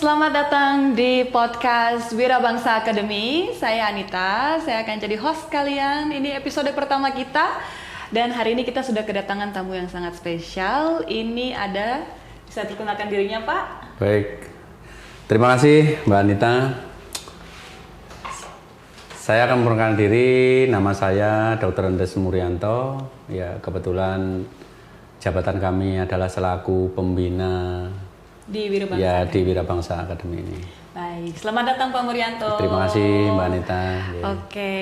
selamat datang di podcast Wirabangsa Academy. Saya Anita, saya akan jadi host kalian. Ini episode pertama kita. Dan hari ini kita sudah kedatangan tamu yang sangat spesial. Ini ada, bisa perkenalkan dirinya Pak? Baik, terima kasih Mbak Anita. Saya akan memperkenalkan diri, nama saya Dr. Andes Muryanto. Ya, kebetulan jabatan kami adalah selaku pembina Di Wirabangsa. Ya, di Wirabangsa Academy ini. Baik, selamat datang Pak Muryanto. Terima kasih Mbak Anita. Ya. Oke,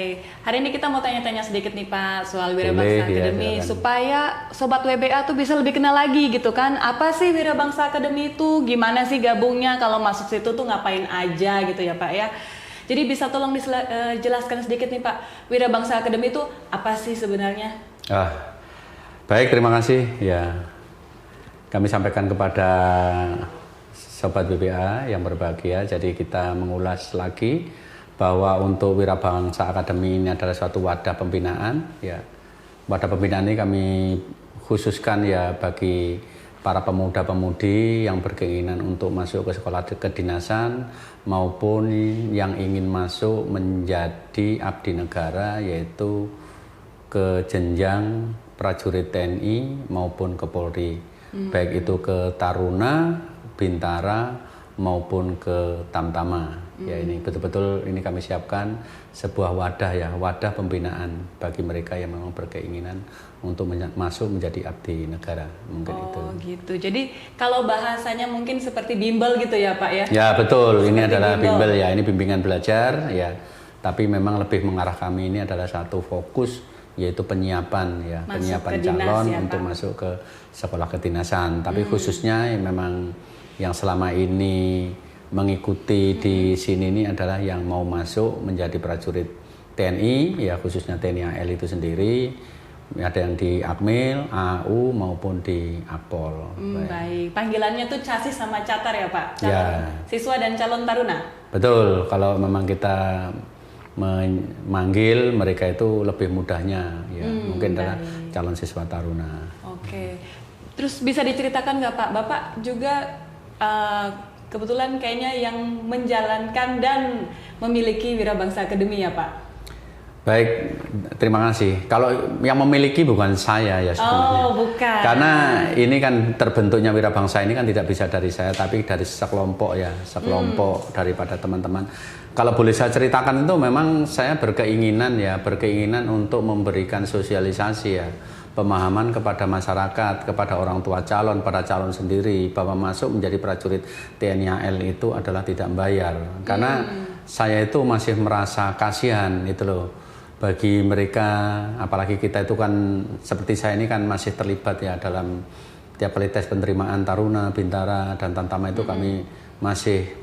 hari ini kita mau tanya-tanya sedikit nih Pak soal Wirabangsa Academy, supaya Sobat WBA tuh bisa lebih kenal lagi gitu kan. Apa sih Wirabangsa Academy itu? Gimana sih gabungnya? Kalau masuk situ tuh ngapain aja gitu ya Pak ya? Jadi bisa tolong dijelaskan sedikit nih Pak, Wirabangsa Academy itu apa sih sebenarnya? Baik, terima kasih. Ya, kami sampaikan kepada Sobat WBA yang berbahagia. Jadi kita mengulas lagi bahwa untuk Wirabangsa Academy ini adalah suatu wadah pembinaan. Ya, wadah pembinaan ini kami khususkan ya bagi para pemuda-pemudi yang berkeinginan untuk masuk ke sekolah kedinasan maupun yang ingin masuk menjadi abdi negara, yaitu ke jenjang prajurit TNI maupun ke Polri. Baik itu ke Taruna, Bintara maupun ke Tamtama. Ya, ini betul-betul ini kami siapkan sebuah wadah ya, wadah pembinaan bagi mereka yang memang berkeinginan untuk masuk menjadi abdi negara. Mungkin itu. Oh gitu. Jadi kalau bahasanya mungkin seperti bimbel gitu ya Pak ya? Ya betul. Seperti ini adalah bimbel ya. Ini bimbingan belajar ya. Tapi memang lebih mengarah kami ini adalah satu fokus, yaitu penyiapan ya, penyiapan calon ya, untuk masuk ke sekolah kedinasan. Tapi khususnya yang memang yang selama ini mengikuti di sini ini adalah yang mau masuk menjadi prajurit TNI ya, khususnya TNI AL itu sendiri. Ada yang di Akmil, AU maupun di Akpol. Baik, panggilannya tuh casis sama catar ya Pak? Calon ya. Siswa dan calon taruna? Betul, kalau memang kita memanggil mereka itu lebih mudahnya ya, mungkin adalah calon siswa taruna. Oke, terus bisa diceritakan nggak Pak, Bapak juga kebetulan kayaknya yang menjalankan dan memiliki Wirabangsa Academy ya Pak? Baik, terima kasih. Kalau yang memiliki bukan saya ya sebenarnya. Oh, bukan. Karena ini kan terbentuknya Wirabangsa ini kan tidak bisa dari saya, tapi dari sekelompok ya, sekelompok daripada teman-teman. Kalau boleh saya ceritakan itu memang saya berkeinginan untuk memberikan sosialisasi ya, pemahaman kepada masyarakat, kepada orang tua calon, pada calon sendiri, bahwa masuk menjadi prajurit TNI AL itu adalah tidak membayar. Karena saya itu masih merasa kasihan itu loh bagi mereka, apalagi kita itu kan seperti saya ini kan masih terlibat ya dalam tiap kali tes penerimaan Taruna, Bintara dan Tamtama itu kami masih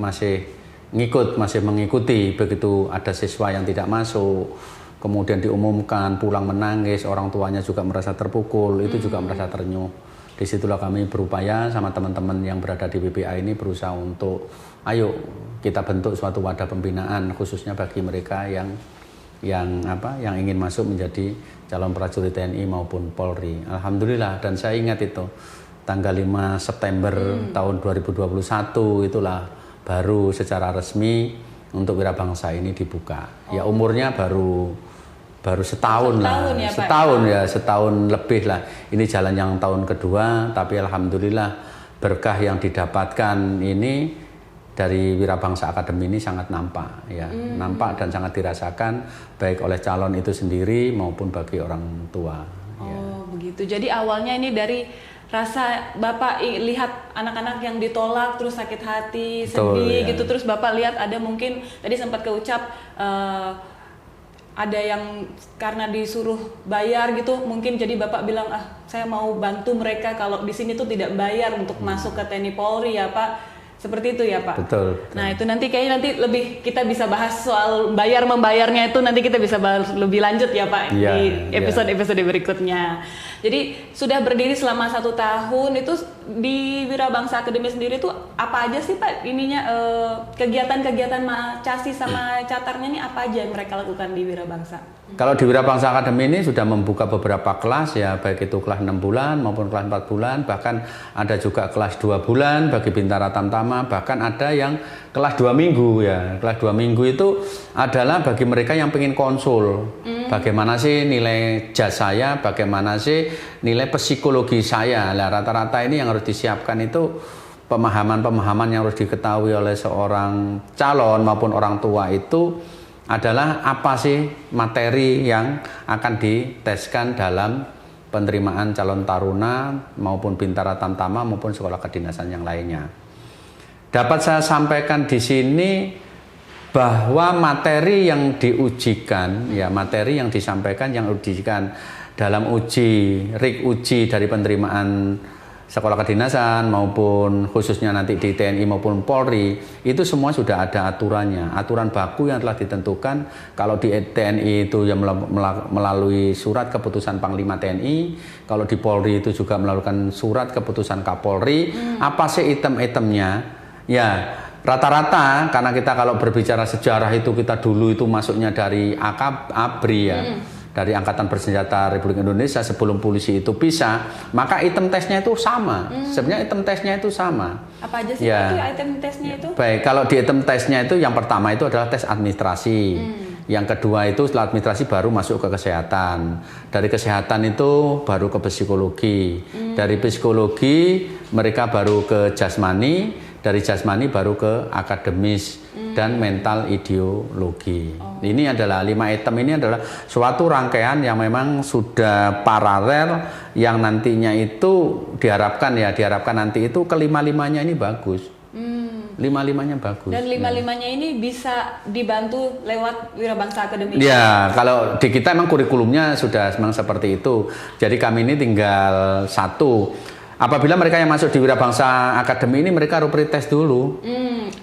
mengikuti. Begitu ada siswa yang tidak masuk, kemudian diumumkan pulang menangis, orang tuanya juga merasa terpukul, itu juga merasa ternyuh. Disitulah kami berupaya sama teman-teman yang berada di WBA ini berusaha untuk ayo kita bentuk suatu wadah pembinaan khususnya bagi mereka yang ingin masuk menjadi calon prajurit TNI maupun Polri. Alhamdulillah, dan saya ingat itu tanggal 5 September tahun 2021 itulah baru secara resmi untuk Wirabangsa ini dibuka. Ya umurnya baru setahun lah, setahun lebih lah. Ini jalan yang tahun kedua, tapi alhamdulillah berkah yang didapatkan ini dari Wirabangsa Academy ini sangat nampak ya, nampak dan sangat dirasakan baik oleh calon itu sendiri maupun bagi orang tua. Oh begitu. Jadi awalnya ini dari rasa Bapak lihat anak-anak yang ditolak terus sakit hati, sedih gitu, terus Bapak lihat ada mungkin tadi sempat keucap ada yang karena disuruh bayar gitu, mungkin jadi Bapak bilang saya mau bantu mereka kalau di sini tuh tidak bayar untuk masuk ke TNI Polri ya Pak. Seperti itu ya Pak? Betul. Nah itu kayaknya nanti lebih kita bisa bahas soal membayarnya itu, nanti kita bisa bahas lebih lanjut ya Pak di episode berikutnya. Jadi sudah berdiri selama 1 tahun itu di Wirabangsa Academy sendiri tuh apa aja sih Pak kegiatan-kegiatan casis sama catarnya ini apa aja yang mereka lakukan di Wirabangsa? Kalau di Wirabangsa Academy ini sudah membuka beberapa kelas ya, baik itu kelas 6 bulan maupun kelas 4 bulan, bahkan ada juga kelas 2 bulan bagi Bintara Tamtama lama, bahkan ada yang kelas 2 minggu ya. Kelas 2 minggu itu adalah bagi mereka yang pengen konsul. Bagaimana sih nilai jas saya, bagaimana sih nilai psikologi saya. Nah, rata-rata ini yang harus disiapkan itu pemahaman-pemahaman yang harus diketahui oleh seorang calon maupun orang tua itu adalah apa sih materi yang akan diteskan dalam penerimaan calon taruna maupun Bintara Tamtama maupun sekolah kedinasan yang lainnya. Dapat saya sampaikan di sini bahwa materi yang diujikan, ya materi yang disampaikan yang diujikan dalam RIK uji dari penerimaan sekolah kedinasan maupun khususnya nanti di TNI maupun Polri itu semua sudah ada aturannya, aturan baku yang telah ditentukan. Kalau di TNI itu yang melalui surat keputusan Panglima TNI, kalau di Polri itu juga melakukan surat keputusan Kapolri. Apa sih item-itemnya? Ya rata-rata karena kita kalau berbicara sejarah itu kita dulu itu masuknya dari ABRI ya. Dari Angkatan Bersenjata Republik Indonesia sebelum polisi itu pisah, maka item tesnya itu sama. Sebenarnya item tesnya itu sama. Apa aja sih ya. Pak, item tesnya itu? Baik, kalau di item tesnya itu yang pertama itu adalah tes administrasi. Yang kedua itu setelah administrasi baru masuk ke kesehatan. Dari kesehatan itu baru ke psikologi. Dari psikologi mereka baru ke jasmani. Dari jasmani baru ke akademis dan mental ideologi. Ini adalah 5 item ini adalah suatu rangkaian yang memang sudah paralel yang nantinya itu diharapkan nanti itu kelima-limanya ini bagus. Lima-limanya bagus. Dan lima-limanya ini bisa dibantu lewat Wirabangsa Academy. Ya, kalau di kita emang kurikulumnya sudah memang seperti itu. Jadi kami ini tinggal satu. Apabila mereka yang masuk di Wirabangsa Academy ini mereka harus pretest dulu.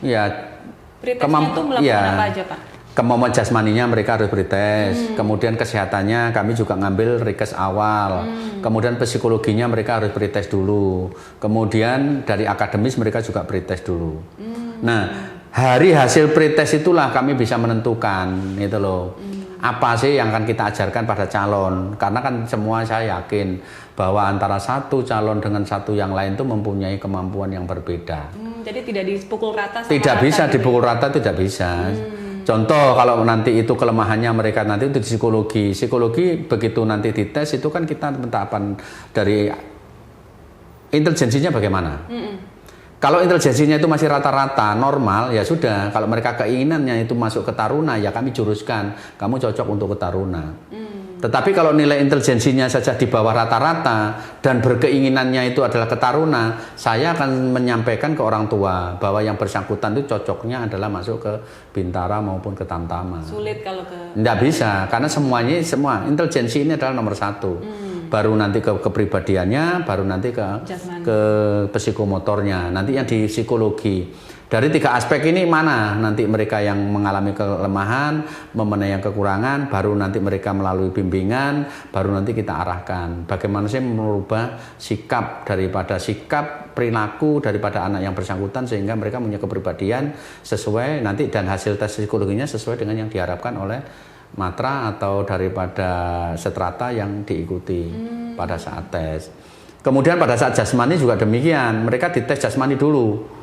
Ya. Pretestnya itu melakukan apa aja Pak? Kemampuan jasmaninya mereka harus pretest. Kemudian kesehatannya kami juga ngambil rekes awal. Kemudian psikologinya mereka harus pretest dulu. Kemudian dari akademis mereka juga pretest dulu. Nah, hari hasil pretest itulah kami bisa menentukan itu loh. Apa sih yang akan kita ajarkan pada calon? Karena kan semua saya yakin bahwa antara satu calon dengan satu yang lain itu mempunyai kemampuan yang berbeda. Jadi tidak dipukul rata. Tidak bisa dipukul rata, tidak bisa. Contoh kalau nanti itu kelemahannya mereka nanti itu psikologi begitu nanti dites itu kan kita tahapan dari intelijensinya bagaimana. Kalau intelijensinya itu masih rata-rata normal ya sudah. Kalau mereka keinginannya itu masuk ke taruna ya kami juruskan kamu cocok untuk ke taruna. Tetapi kalau nilai intelijensinya saja di bawah rata-rata dan berkeinginannya itu adalah ke taruna, saya akan menyampaikan ke orang tua bahwa yang bersangkutan itu cocoknya adalah masuk ke Bintara maupun ke Tamtama. Sulit kalau ke... Nggak bisa, karena semua intelijensi ini adalah nomor satu. Baru nanti ke kepribadiannya, baru nanti ke psikomotornya, nanti yang di psikologi. Dari 3 aspek ini mana nanti mereka yang mengalami kelemahan, memenuhi kekurangan, baru nanti mereka melalui bimbingan, baru nanti kita arahkan. Bagaimana sih merubah sikap perilaku daripada anak yang bersangkutan sehingga mereka punya kepribadian sesuai nanti dan hasil tes psikologinya sesuai dengan yang diharapkan oleh matra atau daripada strata yang diikuti pada saat tes. Kemudian pada saat jasmani juga demikian, mereka dites jasmani dulu.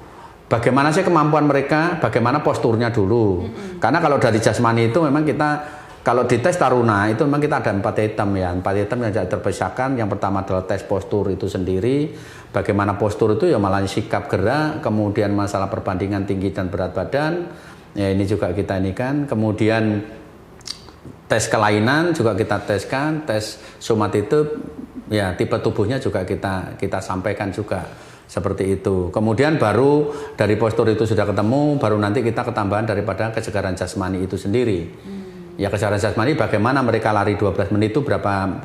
Bagaimana sih kemampuan mereka, bagaimana posturnya dulu. Karena kalau dari jasmani itu memang kita, kalau di tes taruna itu memang kita ada 4 item ya. 4 item yang tidak terpisahkan. Yang pertama adalah tes postur itu sendiri. Bagaimana postur itu ya malah sikap gerak, kemudian masalah perbandingan tinggi dan berat badan. Ya ini juga kita ini kan. Kemudian tes kelainan juga kita teskan, tes somatitub, ya tipe tubuhnya juga kita sampaikan juga. Seperti itu. Kemudian baru dari postur itu sudah ketemu, baru nanti kita ketambahan daripada kesegaran jasmani itu sendiri. Ya kesegaran jasmani bagaimana mereka lari 12 menit itu berapa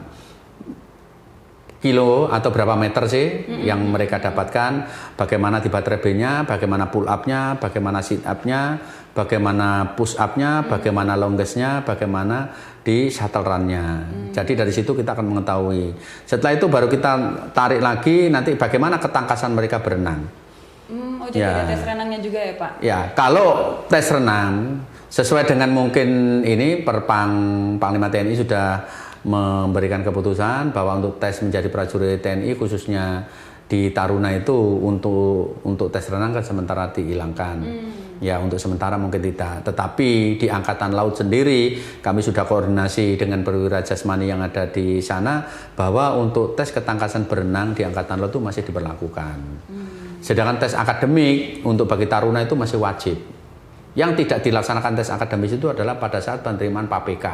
kilo atau berapa meter sih yang mereka dapatkan, bagaimana di baterai B-nya, bagaimana pull up-nya, bagaimana sit up-nya, bagaimana push up-nya, bagaimana longest-nya, bagaimana di shuttle run-nya. Jadi dari situ kita akan mengetahui. Setelah itu baru kita tarik lagi nanti bagaimana ketangkasan mereka berenang. Jadi ada tes renangnya juga ya Pak? Ya, kalau tes renang sesuai dengan mungkin ini Panglima TNI sudah memberikan keputusan bahwa untuk tes menjadi prajurit TNI khususnya di Taruna itu untuk tes renang kan sementara dihilangkan. Ya untuk sementara mungkin tidak. Tetapi di Angkatan Laut sendiri kami sudah koordinasi dengan perwira jasmani yang ada di sana bahwa untuk tes ketangkasan berenang di Angkatan Laut itu masih diberlakukan. Sedangkan tes akademik untuk bagi Taruna itu masih wajib. Yang tidak dilaksanakan tes akademis itu adalah pada saat penerimaan PAPK.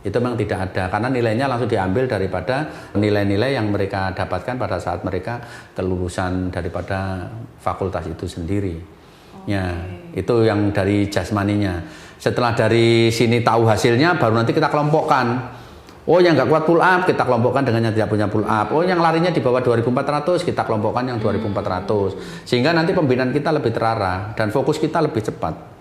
Itu memang tidak ada karena nilainya langsung diambil daripada nilai-nilai yang mereka dapatkan pada saat mereka kelulusan daripada fakultas itu sendiri. Ya, itu yang dari jasmaninya. Setelah dari sini tahu hasilnya, baru nanti kita kelompokkan. Oh, yang nggak kuat pull up, kita kelompokkan dengan yang tidak punya pull up. Oh, yang larinya di bawah 2400, kita kelompokkan yang 2400. Sehingga nanti pembinaan kita lebih terarah dan fokus kita lebih cepat.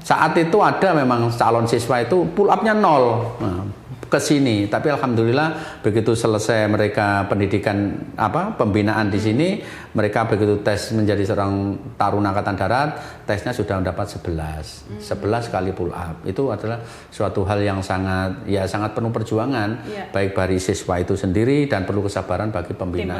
Saat itu ada memang calon siswa itu pull up-nya 0. Nah, ke sini, tapi alhamdulillah begitu selesai mereka pendidikan pembinaan di sini, mereka begitu tes menjadi seorang Taruna Angkatan Darat, tesnya sudah mendapat 11 kali pull up. Itu adalah suatu hal yang sangat penuh perjuangan baik dari siswa itu sendiri dan perlu kesabaran bagi pembina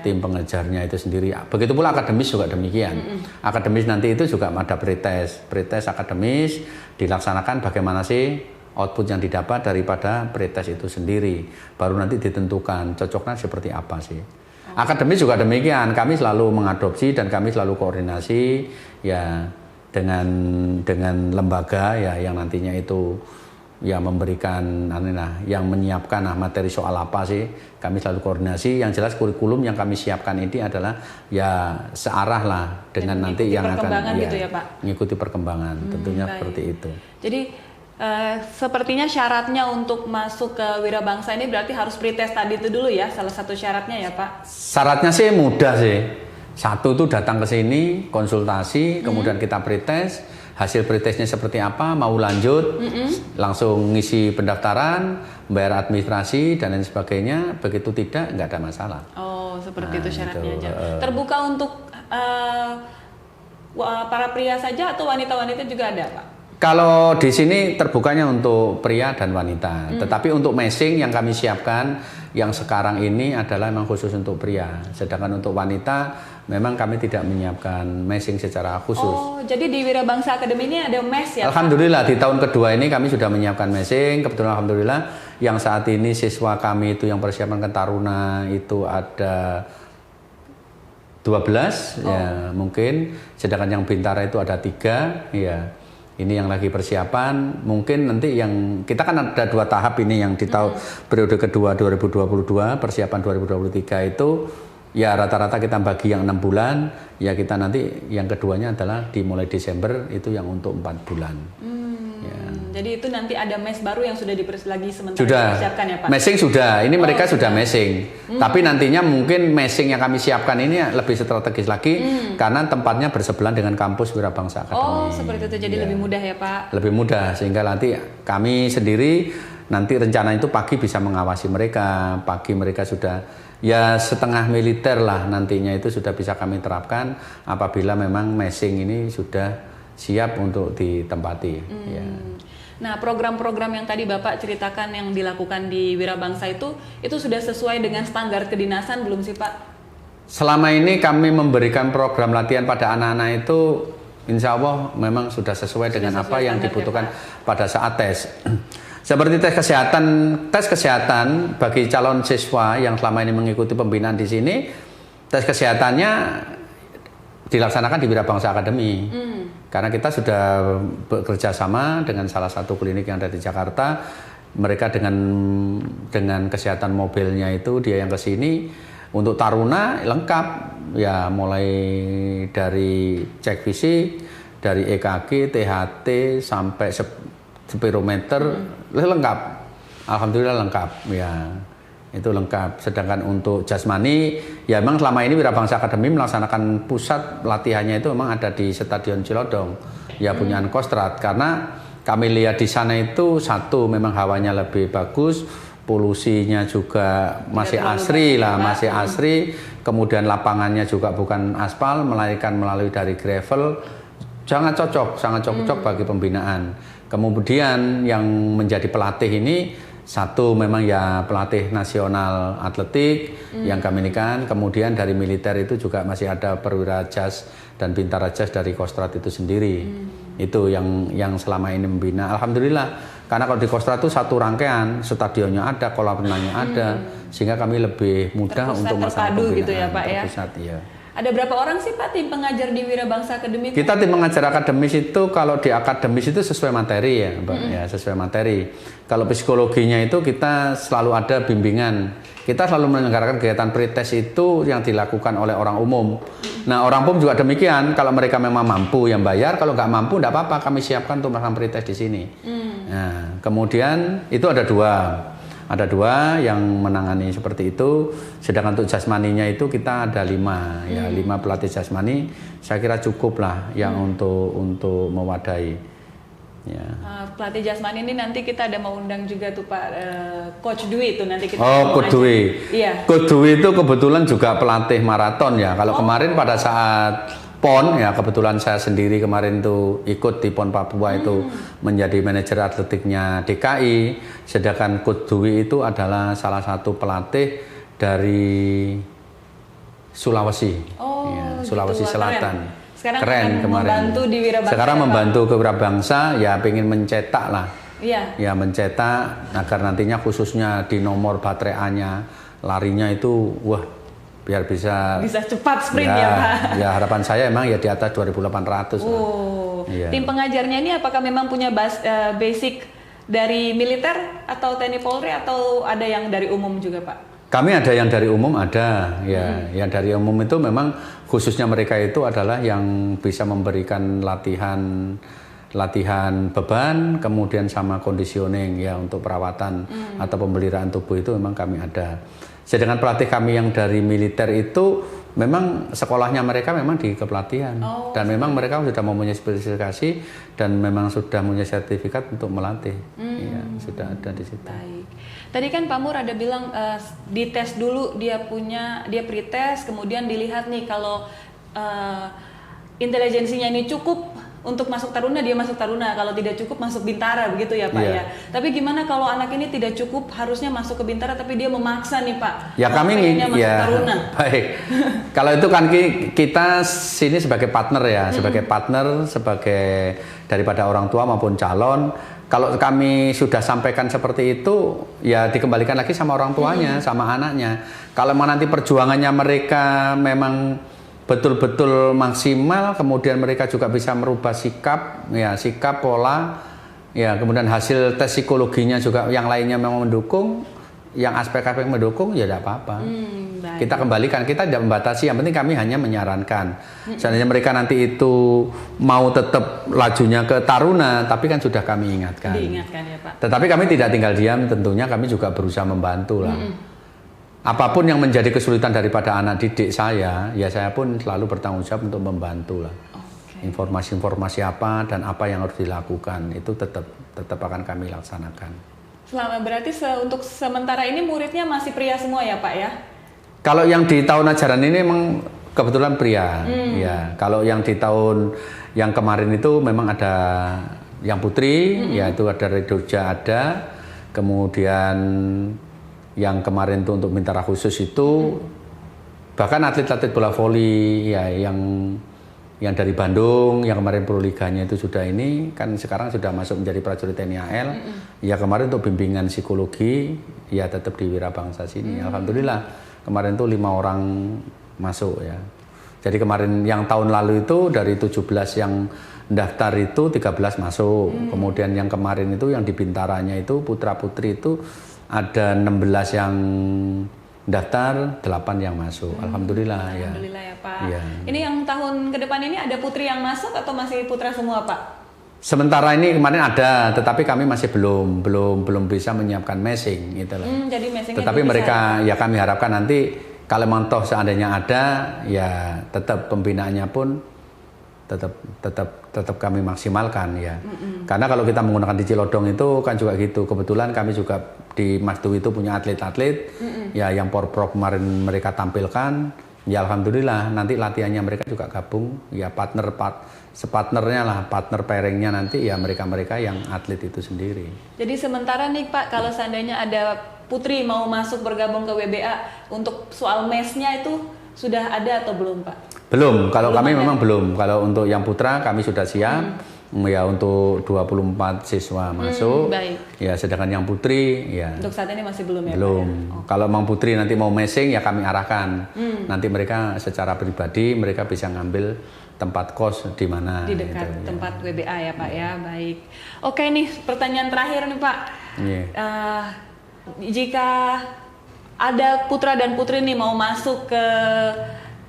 tim pengajarnya itu sendiri. Begitu pula akademis juga demikian. Akademis nanti itu juga ada pretest akademis dilaksanakan bagaimana sih output yang didapat daripada pretest itu sendiri, baru nanti ditentukan cocoknya seperti apa sih. Akademis juga demikian, kami selalu mengadopsi dan kami selalu koordinasi ya dengan lembaga ya yang nantinya itu ya memberikan yang menyiapkan materi soal apa sih, kami selalu koordinasi. Yang jelas kurikulum yang kami siapkan ini adalah ya searah lah dengan nanti yang akan gitu ya, Pak? Mengikuti perkembangan, tentunya baik. Seperti itu. Jadi sepertinya syaratnya untuk masuk ke Wirabangsa ini berarti harus pretest tadi itu dulu ya, salah satu syaratnya ya Pak? Syaratnya sih mudah sih. Satu tuh datang ke sini, konsultasi, kemudian kita pretest, hasil pretestnya seperti apa, mau lanjut, langsung ngisi pendaftaran, bayar administrasi dan lain sebagainya, begitu tidak, nggak ada masalah. Oh, seperti itu syaratnya aja. Terbuka untuk para pria saja atau wanita-wanita juga ada Pak? Kalau di sini terbukanya untuk pria dan wanita, tetapi untuk meshing yang kami siapkan yang sekarang ini adalah memang khusus untuk pria. Sedangkan untuk wanita memang kami tidak menyiapkan meshing secara khusus. Oh, jadi di Wirabangsa Academy ini ada mesh ya? Alhamdulillah di tahun kedua ini kami sudah menyiapkan meshing. Kebetulan alhamdulillah yang saat ini siswa kami itu yang persiapan ke Taruna itu ada 12 ya mungkin. Sedangkan yang Bintara itu ada 3 ya. Ini yang lagi persiapan, mungkin nanti yang kita kan ada 2 tahap ini yang di tahun periode kedua 2022, persiapan 2023 itu ya rata-rata kita bagi yang 6 bulan, ya kita nanti yang keduanya adalah dimulai Desember itu yang untuk 4 bulan. Ya. Jadi itu nanti ada mesh baru yang sudah lagi sementara dipersiapkan ya Pak? Meshing sudah, ini mereka sudah meshing. Tapi nantinya mungkin meshing yang kami siapkan ini lebih strategis lagi karena tempatnya bersebelahan dengan kampus Wirabangsa Academy. Oh seperti itu, jadi lebih mudah ya Pak? Lebih mudah, sehingga nanti kami sendiri nanti rencana itu pagi bisa mengawasi mereka, pagi mereka sudah ya setengah militer lah nantinya itu sudah bisa kami terapkan apabila memang meshing ini sudah siap untuk ditempati. Ya. Nah, program-program yang tadi Bapak ceritakan yang dilakukan di Wirabangsa itu sudah sesuai dengan standar kedinasan belum sih Pak? Selama ini kami memberikan program latihan pada anak-anak itu insya Allah memang sudah sesuai dengan apa yang dibutuhkan pada saat tes. Seperti tes kesehatan bagi calon siswa yang selama ini mengikuti pembinaan di sini, tes kesehatannya dilaksanakan di Wirabangsa Academy. Karena kita sudah bekerja sama dengan salah satu klinik yang ada di Jakarta. Mereka dengan kesehatan mobilnya itu dia yang ke sini. Untuk Taruna lengkap ya, mulai dari cek fisik, dari EKG, THT sampai spirometer lengkap. Alhamdulillah lengkap ya. Itu lengkap. Sedangkan untuk jasmani ya memang selama ini Wirabangsa Academy melaksanakan pusat latihannya itu memang ada di Stadion Cilodong ya punya Kostrad, karena kami lihat di sana itu satu memang hawanya lebih bagus, polusinya juga masih asri lah, masih asri, kemudian lapangannya juga bukan aspal melainkan melalui dari gravel, sangat cocok bagi pembinaan. Kemudian yang menjadi pelatih ini Satu memang ya pelatih nasional atletik yang kami inikan, kemudian dari militer itu juga masih ada perwira jas dan bintara jas dari Kostrad itu sendiri. Itu yang selama ini membina. Alhamdulillah, karena kalau di Kostrad itu satu rangkaian, stadionnya ada, kolam renangnya ada, sehingga kami lebih mudah Terpusat, untuk melaksanakan terpadu pembinaan. gitu ya Pak ya? Terpusat, iya. Ada berapa orang sih Pak tim pengajar di Wirabangsa Academy? Kita tim pengajar akademis itu kalau di akademis itu sesuai materi ya, Mbak, ya sesuai materi. Kalau psikologinya itu kita selalu ada bimbingan. Kita selalu menyelenggarakan kegiatan pretest itu yang dilakukan oleh orang umum. Nah, orang umum juga demikian. Kalau mereka memang mampu yang bayar, kalau nggak mampu tidak apa-apa, kami siapkan untuk melakukan pretest di sini. Nah, kemudian itu ada dua. Ada dua yang menangani seperti itu. Sedangkan untuk jasmaninya itu kita ada 5 ya, 5 pelatih jasmani. Saya kira cukup lah yang untuk mewadahi. Ya. Pelatih jasmani ini nanti kita ada mau undang juga tuh Pak Coach Dwi itu nanti kita. Coach Dwi. Iya. Coach Dwi itu kebetulan juga pelatih maraton ya. Kalau kemarin pada saat PON ya, kebetulan saya sendiri kemarin tuh ikut di PON Papua itu menjadi manajer atletiknya DKI. Sedangkan Coach Dwi itu adalah salah satu pelatih dari Sulawesi, ya, Sulawesi gitu. Selatan. Sekarang keren akan kemarin. Membantu di Wirabangsa. Sekarang membantu ke Wirabangsa, ya pengen mencetak lah. Iya. Ya mencetak agar nantinya khususnya di nomor baterai A-nya larinya itu wah biar bisa cepat sprint ya Pak. Ya harapan saya emang ya di atas 2.800. Iya. Tim pengajarnya ini apakah memang punya basic dari militer atau TNI Polri atau ada yang dari umum juga Pak? Kami ada yang dari umum ada ya. Yang dari umum itu memang khususnya mereka itu adalah yang bisa memberikan latihan beban, kemudian sama conditioning ya untuk perawatan atau pemeliharaan tubuh itu memang kami ada. Sedangkan pelatih kami yang dari militer itu memang sekolahnya mereka memang di kepelatihan dan memang mereka sudah mempunyai spesifikasi dan memang sudah mempunyai sertifikat untuk melatih. Ya, sudah ada di situ. Baik. Tadi kan Pak Mur ada bilang dites dulu dia pretest, kemudian dilihat nih kalau intelijensinya ini cukup untuk masuk taruna, dia masuk taruna. Kalau tidak cukup masuk bintara, begitu ya Pak ya. Tapi gimana kalau anak ini tidak cukup harusnya masuk ke bintara tapi dia memaksa nih Pak? Ya kami masuk ya taruna. Baik. Kalau itu kan kita sini sebagai partner ya, sebagai partner, sebagai daripada orang tua maupun calon. Kalau kami sudah sampaikan seperti itu, ya dikembalikan lagi sama orang tuanya, sama anaknya. Kalau nanti perjuangannya mereka memang betul-betul maksimal, kemudian mereka juga bisa merubah sikap, ya sikap pola, ya kemudian hasil tes psikologinya juga yang lainnya memang mendukung, yang aspek-aspek mendukung, ya tidak apa-apa. Kita kembalikan, kita tidak membatasi, yang penting kami hanya menyarankan. Seandainya mereka nanti itu mau tetap lajunya ke taruna, tapi kan sudah kami ingatkan. Diingatkan ya Pak. Tetapi kami tidak tinggal diam, tentunya kami juga berusaha membantu lah. Apapun yang menjadi kesulitan daripada anak didik saya, ya saya pun selalu bertanggung jawab untuk membantu lah. Informasi-informasi apa dan apa yang harus dilakukan itu tetap akan kami laksanakan. Selama berarti untuk sementara ini muridnya masih pria semua ya Pak ya? Kalau yang di tahun ajaran ini memang kebetulan pria, ya. Kalau yang di tahun yang kemarin itu memang ada yang putri, yaitu ada dari Jogja ada, kemudian yang kemarin itu untuk bintara khusus itu bahkan atlet-atlet bola voli ya yang dari Bandung yang kemarin proliganya itu sudah ini kan sekarang sudah masuk menjadi prajurit TNI AL. Ya kemarin untuk bimbingan psikologi ya tetap di Wirabangsa sini. Alhamdulillah kemarin tuh 5 orang masuk ya. Jadi kemarin yang tahun lalu itu dari 17 yang daftar itu 13 masuk. Kemudian yang kemarin itu yang di bintaranya itu putra-putri itu ada 16 yang daftar, 8 yang masuk. Alhamdulillah ya. Alhamdulillah ya Pak. Ya. Ini yang tahun ke depan ini ada putri yang masuk atau masih putra semua Pak? Sementara ini kemarin ada, tetapi kami masih belum bisa menyiapkan matching gitu loh. Jadi matchingnya tetapi mereka ya kami harapkan nanti kalau memang toh seandainya ada ya tetap pembinaannya pun tetap kami maksimalkan ya. Karena kalau kita menggunakan di Cilodong itu kan juga gitu. Kebetulan kami juga di Mas Dwi itu punya atlet-atlet ya yang porprov kemarin mereka tampilkan Ya alhamdulillah nanti latihannya mereka juga gabung ya separtnernya lah, partner pairingnya nanti ya mereka-mereka yang atlet itu sendiri. Jadi sementara nih Pak, kalau seandainya ada putri mau masuk bergabung ke WBA, untuk soal mesnya itu sudah ada atau belum Pak? Belum, kalau belum kami ada. memang belum. Kalau untuk yang putra kami sudah siap. Ya untuk 24 siswa masuk. Baik. Ya sedangkan yang putri ya Untuk saat ini masih belum ya belum. Pak? Ya? Kalau memang putri nanti mau messing ya kami arahkan. Nanti mereka secara pribadi mereka bisa ngambil tempat kos di mana Di dekat gitu, tempat WBA ya Pak ya, baik. Oke nih pertanyaan terakhir nih Pak. Iya. Jika ada putra dan putri nih mau masuk ke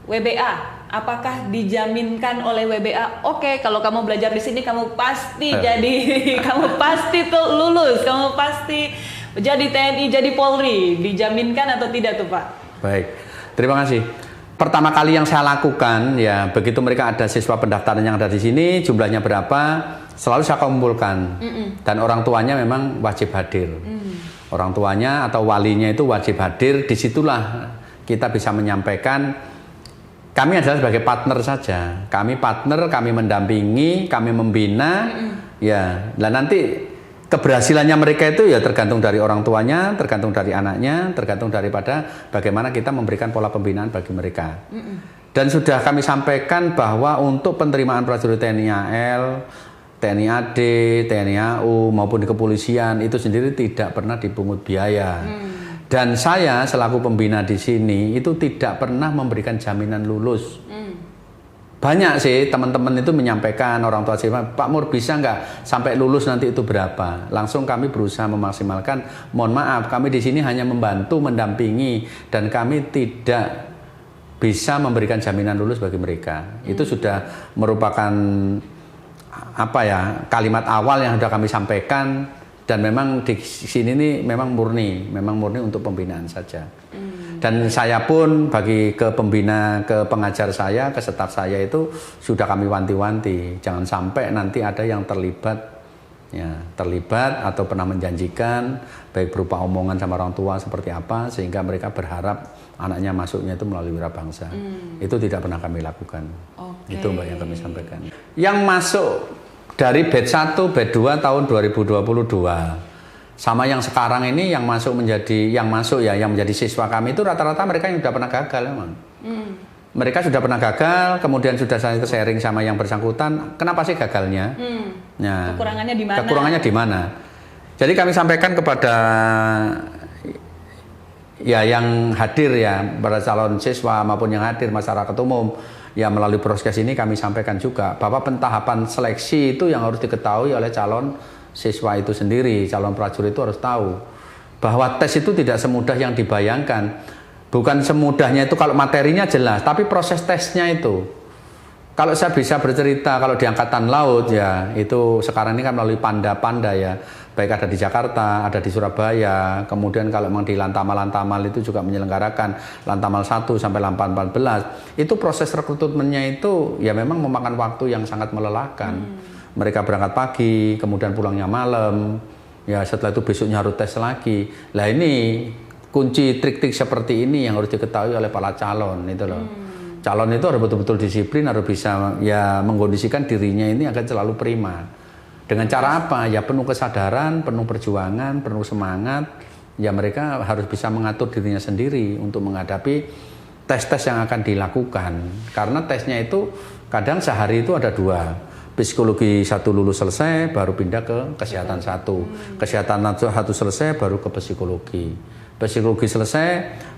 WBA, apakah dijaminkan oleh WBA? Oke, kalau kamu belajar di sini kamu pasti kamu pasti tuh lulus, kamu pasti jadi TNI, jadi Polri. Dijaminkan atau tidak tuh Pak? Baik, terima kasih. Pertama kali yang saya lakukan ya begitu mereka ada siswa pendaftaran yang ada di sini jumlahnya berapa selalu saya kumpulkan dan orang tuanya memang wajib hadir. Orang tuanya atau walinya itu wajib hadir. Disitulah kita bisa menyampaikan. Kami adalah sebagai partner saja. Kami partner, kami mendampingi, kami membina. Ya, dan nanti keberhasilannya mereka itu ya tergantung dari orang tuanya, tergantung dari anaknya, tergantung daripada bagaimana kita memberikan pola pembinaan bagi mereka. Dan sudah kami sampaikan bahwa untuk penerimaan prajurit TNI AL, TNI AD, TNI AU maupun di kepolisian itu sendiri tidak pernah dipungut biaya. Dan saya selaku pembina di sini itu tidak pernah memberikan jaminan lulus. Banyak sih teman-teman itu menyampaikan orang tua siswa, Pak Mur bisa nggak sampai lulus nanti itu berapa? Langsung kami berusaha memaksimalkan. Mohon maaf, kami di sini hanya membantu, mendampingi, dan kami tidak bisa memberikan jaminan lulus bagi mereka. Itu sudah merupakan kalimat awal yang sudah kami sampaikan. Dan memang di sini nih memang murni untuk pembinaan saja. Dan saya pun bagi ke pengajar saya, ke staf saya itu sudah kami wanti-wanti, jangan sampai nanti ada yang terlibat atau pernah menjanjikan baik berupa omongan sama orang tua seperti apa sehingga mereka berharap anaknya masuknya itu melalui Wirabangsa. Itu tidak pernah kami lakukan. Itu Mbak yang kami sampaikan. Yang masuk dari batch 1, batch 2 tahun 2022 sama yang sekarang ini yang menjadi siswa kami itu rata-rata mereka yang sudah pernah gagal emang. Mereka sudah pernah gagal, kemudian sudah saya sharing sama yang bersangkutan, kenapa sih gagalnya? Nah, kekurangannya di mana? Kekurangannya di mana? Jadi kami sampaikan kepada yang hadir para calon siswa maupun yang hadir masyarakat umum. Ya melalui proses ini kami sampaikan juga bahwa pentahapan seleksi itu yang harus diketahui oleh calon siswa itu sendiri, calon prajurit itu harus tahu bahwa tes itu tidak semudah yang dibayangkan. Bukan semudahnya itu kalau materinya jelas, tapi proses tesnya itu. Kalau saya bisa bercerita, kalau di Angkatan Laut ya itu sekarang ini kan melalui panda-panda ya, baik ada di Jakarta, ada di Surabaya, kemudian kalau memang di Lantamal itu juga menyelenggarakan Lantamal 1 sampai Lantamal 14, itu proses rekrutmennya itu ya memang memakan waktu yang sangat melelahkan. Mereka berangkat pagi, kemudian pulangnya malam, ya setelah itu besoknya harus tes lagi. Lah ini kunci trik-trik seperti ini yang harus diketahui oleh para calon itu loh. Calon itu harus betul-betul disiplin, harus bisa mengkondisikan dirinya ini agar selalu prima. Dengan cara apa? Ya penuh kesadaran, penuh perjuangan, penuh semangat. Ya mereka harus bisa mengatur dirinya sendiri untuk menghadapi tes-tes yang akan dilakukan. Karena tesnya itu kadang sehari itu ada 2. Psikologi 1 lulus selesai, baru pindah ke kesehatan 1. Kesehatan 1 selesai, baru ke psikologi. Psikologi selesai,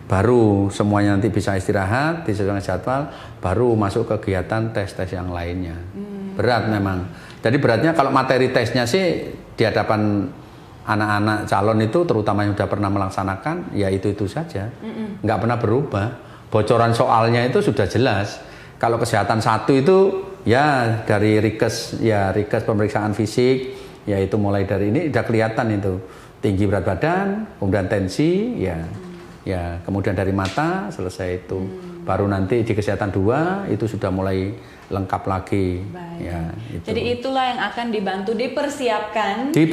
baru semuanya nanti bisa istirahat, disesuaikan jadwal, baru masuk kegiatan tes-tes yang lainnya. Berat memang. Jadi beratnya kalau materi tesnya sih di hadapan anak-anak calon itu, terutama yang sudah pernah melaksanakan, ya itu saja. Nggak pernah berubah. Bocoran soalnya itu sudah jelas. Kalau kesehatan 1 itu ya dari rikes pemeriksaan fisik, ya itu mulai dari ini udah kelihatan itu. Tinggi berat badan, kemudian tensi, ya kemudian dari mata selesai itu. Baru nanti di kesehatan 2 itu sudah mulai lengkap lagi. Ya, itu. Jadi itulah yang akan dipersiapkan di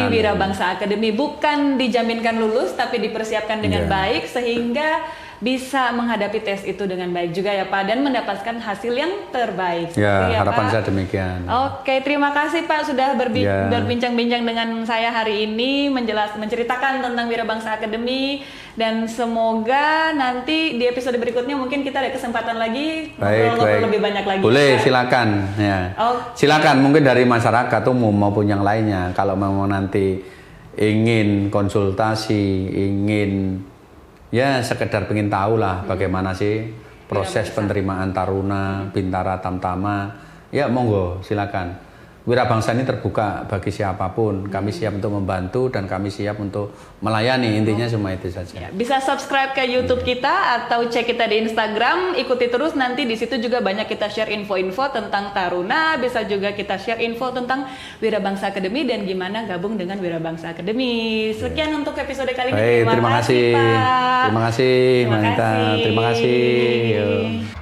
Wirabangsa Academy, bukan dijaminkan lulus tapi dipersiapkan dengan baik sehingga bisa menghadapi tes itu dengan baik juga ya Pak dan mendapatkan hasil yang terbaik. Ya, harapan Pak. saya demikian. Oke, terima kasih Pak sudah berbincang-bincang dengan saya hari ini menceritakan tentang Wirabangsa Academy dan semoga nanti di episode berikutnya mungkin kita ada kesempatan lagi ngobrol lebih banyak lagi. Boleh, Pak. silakan ya. Silakan mungkin dari masyarakat umum maupun yang lainnya kalau memang nanti ingin konsultasi, ingin ya sekedar pengen tahu lah bagaimana sih proses penerimaan Taruna, Bintara, Tamtama, ya monggo silakan. Wirabangsa ini terbuka bagi siapapun, kami siap untuk membantu dan kami siap untuk melayani, intinya cuma itu saja. Ya, bisa subscribe ke YouTube kita atau cek kita di Instagram, ikuti terus nanti di situ juga banyak kita share info-info tentang Taruna, bisa juga kita share info tentang Wirabangsa Academy dan gimana gabung dengan Wirabangsa Academy. Sekian untuk episode kali ini. Terima kasih, Pak. terima kasih, Manita, terima kasih. Yuk.